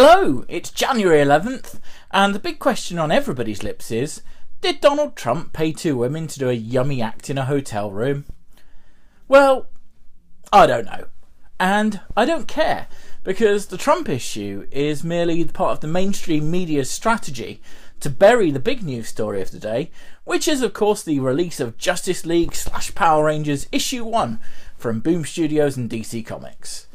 Hello, it's January 11th, and the big question on everybody's lips is, did Donald Trump pay two women to do a yummy act in a hotel room? Well, I don't know. And I don't care, because the Trump issue is merely part of the mainstream media's strategy to bury the big news story of the day, which is of course the release of Justice League / Power Rangers issue 1 from Boom Studios and DC Comics.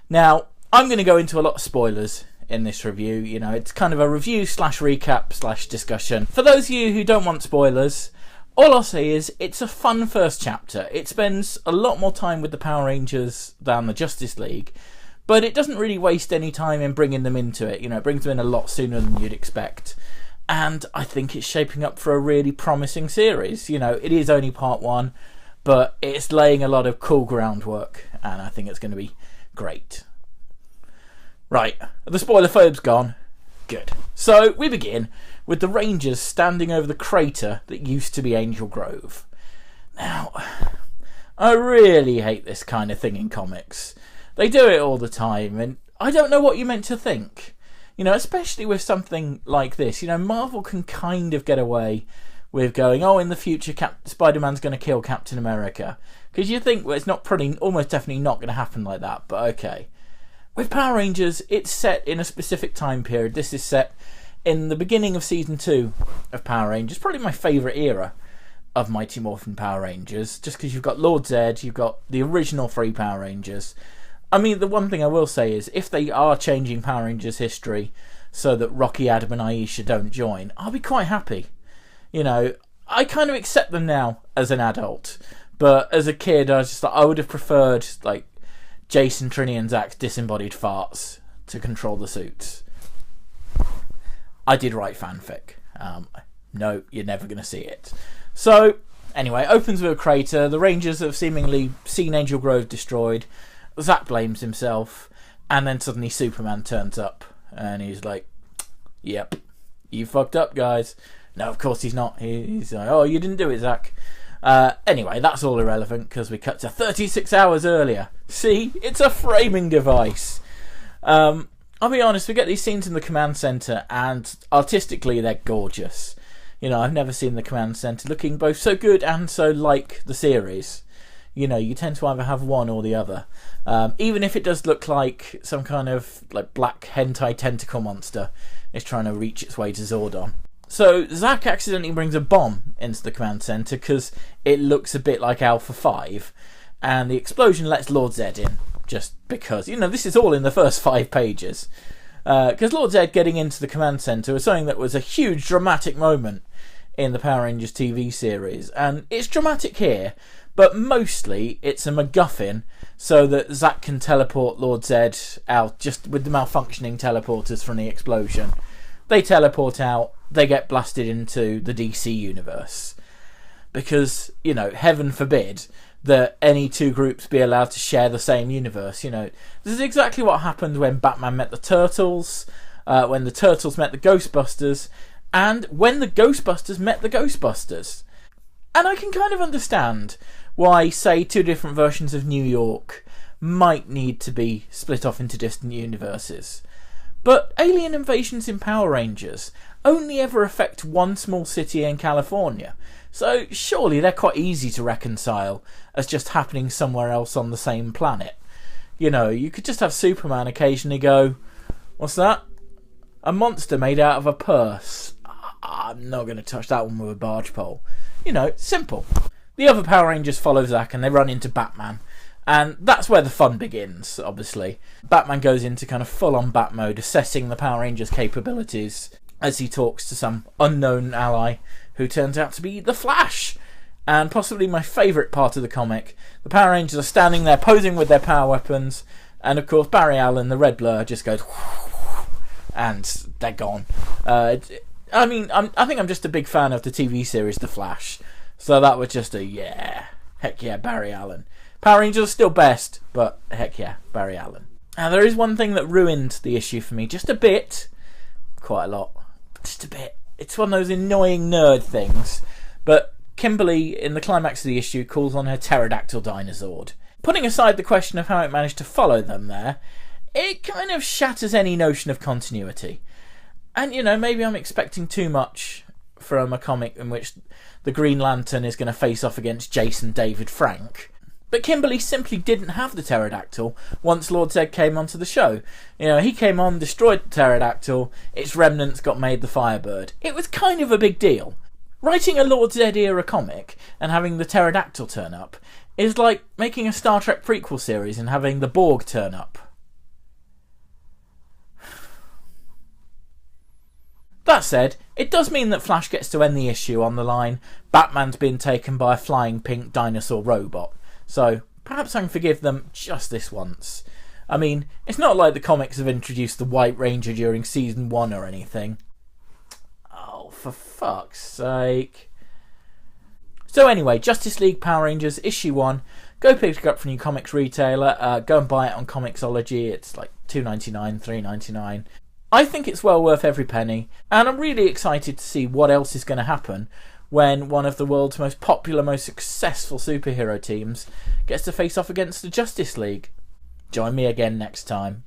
Now, I'm going to go into a lot of spoilers in this review. You know, it's kind of a review / recap / discussion. For those of you who don't want spoilers, all I'll say is it's a fun first chapter. It spends a lot more time with the Power Rangers than the Justice League, but it doesn't really waste any time in bringing them into it. You know, it brings them in a lot sooner than you'd expect. And I think it's shaping up for a really promising series. You know, it is only part 1, but it's laying a lot of cool groundwork, and I think it's going to be great. Right, the spoiler phobe's gone. Good. So we begin with the Rangers standing over the crater that used to be Angel Grove. Now, I really hate this kind of thing in comics. They do it all the time, and I don't know what you're meant to think. You know, especially with something like this. You know, Marvel can kind of get away with going, oh, in the future Spider-Man's going to kill Captain America. Because you think, well, it's not pretty, almost definitely not going to happen like that, but okay. With Power Rangers, it's set in a specific time period. This is set in the beginning of Season 2 of Power Rangers. Probably my favourite era of Mighty Morphin Power Rangers. Just because you've got Lord Zedd, you've got the original 3 Power Rangers. I mean, the one thing I will say is, if they are changing Power Rangers history so that Rocky, Adam and Aisha don't join, I'll be quite happy. You know, I kind of accept them now as an adult. But as a kid, I was just like, I would have preferred, like, Jason, Trini and Zach's disembodied farts to control the suits. I did write fanfic. No, you're never going to see it. So, anyway, opens with a crater. The Rangers have seemingly seen Angel Grove destroyed. Zach blames himself. And then suddenly Superman turns up. And he's like, yep, you fucked up, guys. No, of course he's not. He's like, oh, you didn't do it, Zach. Anyway, that's all irrelevant because we cut to 36 hours earlier. See, it's a framing device. I'll be honest, we get these scenes in the command centre and artistically they're gorgeous. You know, I've never seen the command centre looking both so good and so like the series. You know, you tend to either have one or the other. Even if it does look like some kind of like black hentai tentacle monster is trying to reach its way to Zordon. So Zach accidentally brings a bomb into the command centre because it looks a bit like Alpha 5, and the explosion lets Lord Zedd in, just because. You know, this is all in the first 5 pages. Because Lord Zedd getting into the command centre was something that was a huge dramatic moment in the Power Rangers TV series, and it's dramatic here, but mostly it's a MacGuffin so that Zach can teleport Lord Zedd out just with the malfunctioning teleporters from the explosion. They teleport out, they get blasted into the DC universe. Because, you know, heaven forbid that any two groups be allowed to share the same universe. You know, this is exactly what happened when Batman met the Turtles, when the Turtles met the Ghostbusters, and when the Ghostbusters met the Ghostbusters. And I can kind of understand why, say, 2 different versions of New York might need to be split off into distant universes. But alien invasions in Power Rangers only ever affect one small city in California, so surely they're quite easy to reconcile as just happening somewhere else on the same planet. You know, you could just have Superman occasionally go, what's that? A monster made out of a purse. I'm not going to touch that one with a barge pole. You know, simple. The other Power Rangers follow Zach and they run into Batman. And that's where the fun begins, obviously. Batman goes into kind of full-on Bat mode, assessing the Power Rangers' capabilities as he talks to some unknown ally who turns out to be the Flash. And possibly my favourite part of the comic, the Power Rangers are standing there posing with their power weapons, and of course Barry Allen, the red blur, just goes and they're gone. I think I'm just a big fan of the TV series The Flash, so that was just a heck yeah, Barry Allen. Power Rangers are still best, but heck yeah, Barry Allen. Now, there is one thing that ruined the issue for me, just a bit. Quite a lot, but just a bit. It's one of those annoying nerd things. But Kimberly, in the climax of the issue, calls on her pterodactyl dinosaur. Putting aside the question of how it managed to follow them there, it kind of shatters any notion of continuity. And, you know, maybe I'm expecting too much from a comic in which the Green Lantern is going to face off against Jason David Frank. But Kimberly simply didn't have the pterodactyl once Lord Zed came onto the show. You know, he came on, destroyed the pterodactyl, its remnants got made the Firebird. It was kind of a big deal. Writing a Lord Zed era comic and having the pterodactyl turn up is like making a Star Trek prequel series and having the Borg turn up. That said, it does mean that Flash gets to end the issue on the line, Batman's been taken by a flying pink dinosaur robot. So, perhaps I can forgive them just this once. I mean, it's not like the comics have introduced the White Ranger during Season 1 or anything. Oh, for fuck's sake. So anyway, Justice League Power Rangers Issue 1. Go pick it up from your comics retailer. Go and buy it on Comixology. It's like $2.99, $3.99. I think it's well worth every penny. And I'm really excited to see what else is going to happen when one of the world's most popular, most successful superhero teams gets to face off against the Justice League. Join me again next time.